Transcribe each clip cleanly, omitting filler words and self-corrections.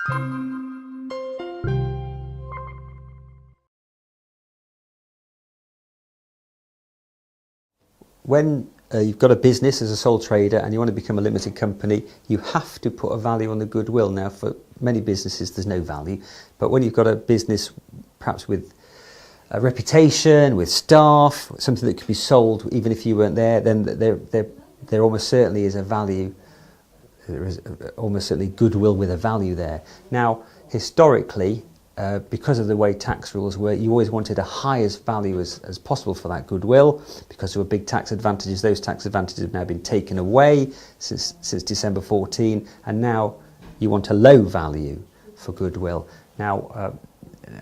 When you've got a business as a sole trader and you want to become a limited company, you have to put a value on the goodwill. Now, for many businesses, there's no value, but when you've got a business, perhaps with a reputation, with staff, something that could be sold even if you weren't there, then there almost certainly is a value. There is almost certainly goodwill with a value there. Now, historically, because of the way tax rules were, you always wanted a highest value as possible for that goodwill because there were big tax advantages. Those tax advantages have now been taken away since December 14, and now you want a low value for goodwill. Now,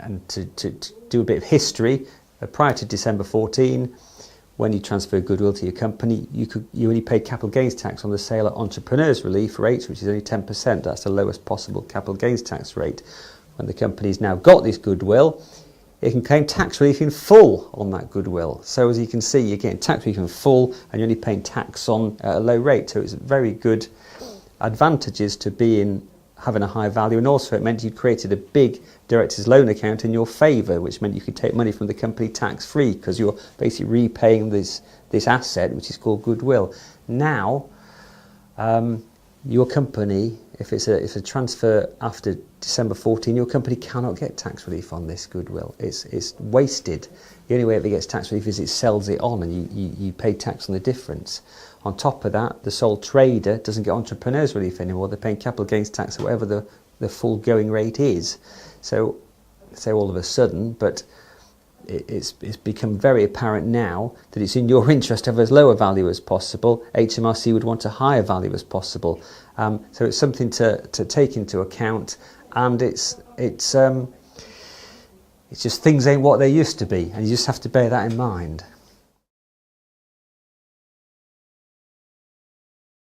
and to do a bit of history, prior to December 14, when you transferred goodwill to your company, you only paid capital gains tax on the sale at entrepreneurs relief rates, which is only 10%. That's the lowest possible capital gains tax rate. When the company's now got this goodwill, it can claim tax relief in full on that goodwill. So as you can see, you're getting tax relief in full and you're only paying tax on at a low rate. So it's very good advantages to having a high value, and also it meant you created a big director's loan account in your favour, which meant you could take money from the company tax-free because you're basically repaying this asset, which is called goodwill. Now, your company, if it's a transfer after December 14, your company cannot get tax relief on this goodwill. It's wasted. The only way it gets tax relief is it sells it on and you pay tax on the difference. On top of that, the sole trader doesn't get entrepreneurs relief anymore. They're paying capital gains tax at whatever the full going rate is. So all of a sudden, but it's become very apparent now that it's in your interest to have as low a value as possible. HMRC would want a higher value as possible. So it's something to take into account, and it's just things ain't what they used to be, and you just have to bear that in mind.